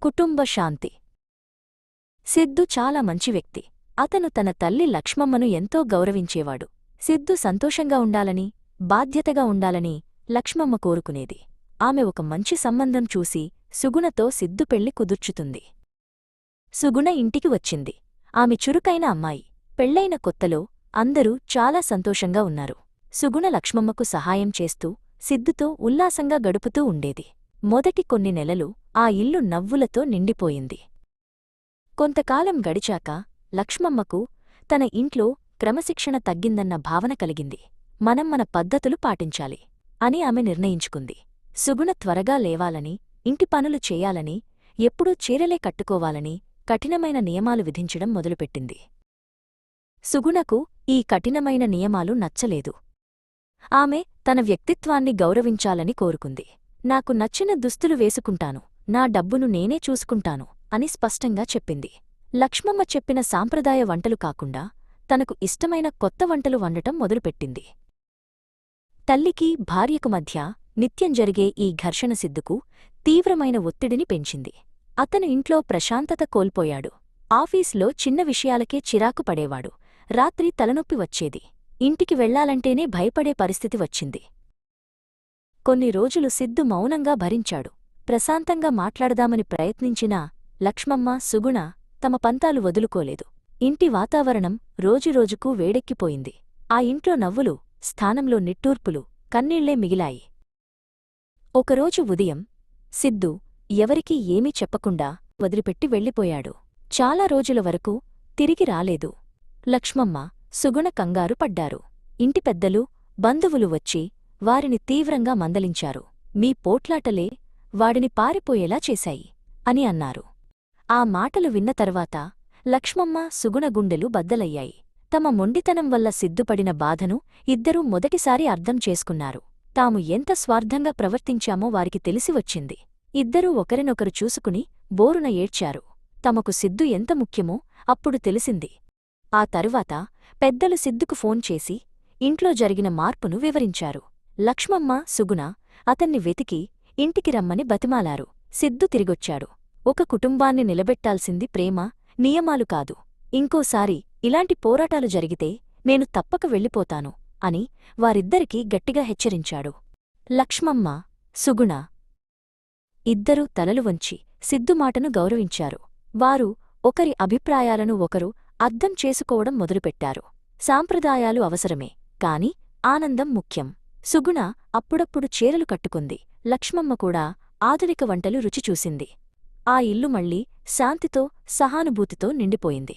కుటుంబ శాంతి. సిద్ధు చాలా మంచి వ్యక్తి. అతను తన తల్లి లక్ష్మమ్మను ఎంతో గౌరవించేవాడు. సిద్ధు సంతోషంగా ఉండాలని, బాధ్యతగా ఉండాలని లక్ష్మమ్మ కోరుకునేది. ఆమె ఒక మంచి సంబంధం చూసి సుగుణతో సిద్ధు పెళ్లి కుదుర్చుతుంది. సుగుణ ఇంటికి వచ్చింది. ఆమె చురుకైన అమ్మాయి. పెళ్లైన కొత్తలో అందరూ చాలా సంతోషంగా ఉన్నారు. సుగుణ లక్ష్మమ్మకు సహాయం చేస్తూ సిద్ధుతో ఉల్లాసంగా గడుపుతూ ఉండేది. మొదటి కొన్ని నెలలు ఆ ఇల్లు నవ్వులతో నిండిపోయింది. కొంతకాలం గడిచాక లక్ష్మమ్మకు తన ఇంట్లో క్రమశిక్షణ తగ్గిందన్న భావన కలిగింది. మనం మన పద్ధతులు పాటించాలి అని ఆమె నిర్ణయించుకుంది. సుగుణ త్వరగా లేవాలని, ఇంటి పనులు చేయాలని, ఎప్పుడూ చీరలే కట్టుకోవాలని కఠినమైన నియమాలు విధించడం మొదలుపెట్టింది. సుగుణకు ఈ కఠినమైన నియమాలు నచ్చలేదు. ఆమె తన వ్యక్తిత్వాన్ని గౌరవించాలని కోరుకుంది. నాకు నచ్చిన దుస్తులు వేసుకుంటాను, నా డబ్బును నేనే చూసుకుంటాను అని స్పష్టంగా చెప్పింది. లక్ష్మమ్మ చెప్పిన సాంప్రదాయ వంటలు కాకుండా తనకు ఇష్టమైన కొత్త వంటలు వండటం మొదలుపెట్టింది. తల్లికి భార్యకు మధ్య నిత్యం జరిగే ఈ ఘర్షణ సిద్ధుకు తీవ్రమైన ఒత్తిడిని పెంచింది. అతను ఇంట్లో ప్రశాంతత కోల్పోయాడు. ఆఫీసులో చిన్న విషయాలకే చిరాకు పడేవాడు. రాత్రి తలనొప్పి వచ్చేది. ఇంటికి వెళ్లాలంటేనే భయపడే పరిస్థితి వచ్చింది. కొన్ని రోజులు సిద్ధు మౌనంగా భరించాడు. ప్రశాంతంగా మాట్లాడదామని ప్రయత్నించినా లక్ష్మమ్మ, సుగుణ తమ పంతాలు వదులుకోలేదు. ఇంటి వాతావరణం రోజురోజుకూ వేడెక్కిపోయింది. ఆ ఇంట్లో నవ్వులు స్థానంలో నిట్టూర్పులు, కన్నీళ్లే మిగిలాయి. ఒకరోజు ఉదయం సిద్ధు ఎవరికీ ఏమీ చెప్పకుండా వదిలిపెట్టి వెళ్ళిపోయాడు. చాలా రోజుల వరకు తిరిగి రాలేదు. లక్ష్మమ్మ, సుగుణ కంగారు పడ్డారు. ఇంటి పెద్దలు, బంధువులు వచ్చి వారిని తీవ్రంగా మందలించారు. మీ పోట్లాటలే వాడిని పారిపోయేలా చేశాయి అని అన్నారు. ఆ మాటలు విన్న తర్వాత లక్ష్మమ్మ, సుగుణ గుండెలు బద్దలయ్యాయి. తమ మొండితనం వల్ల సిద్ధుపడిన బాధను ఇద్దరూ మొదటిసారి అర్థం చేసుకున్నారు. తాము ఎంత స్వార్థంగా ప్రవర్తించామో వారికి తెలిసివచ్చింది. ఇద్దరూ ఒకరినొకరు చూసుకుని బోరున ఏడ్చారు. తమకు సిద్ధు ఎంత ముఖ్యమో అప్పుడు తెలిసింది. ఆ తరువాత పెద్దలు సిద్ధుకు ఫోన్ చేసి ఇంట్లో జరిగిన మార్పును వివరించారు. లక్ష్మమ్మ, సుగుణ అతన్ని వెతికి ఇంటికి రమ్మని బతిమాలారు. సిద్ధు తిరిగొచ్చాడు. ఒక కుటుంబాన్ని నిలబెట్టాల్సింది ప్రేమ, నియమాలు కాదు. ఇంకోసారి ఇలాంటి పోరాటాలు జరిగితే నేను తప్పక వెళ్ళిపోతాను అని వారిద్దరికీ గట్టిగా హెచ్చరించాడు. లక్ష్మమ్మ, సుగుణ ఇద్దరూ తలలు వంచి సిద్ధు మాటను గౌరవించారు. వారు ఒకరి అభిప్రాయాలను ఒకరు అర్థం చేసుకోవడం మొదలుపెట్టారు. సాంప్రదాయాలు అవసరమే, కాని ఆనందం ముఖ్యం. సుగుణ అప్పుడప్పుడు చీరలు కట్టుకుంది. లక్ష్మమ్మ కూడా ఆధునిక వంటలు రుచి చూసింది. ఆ ఇల్లు మళ్లీ శాంతితో, సహానుభూతితో నిండిపోయింది.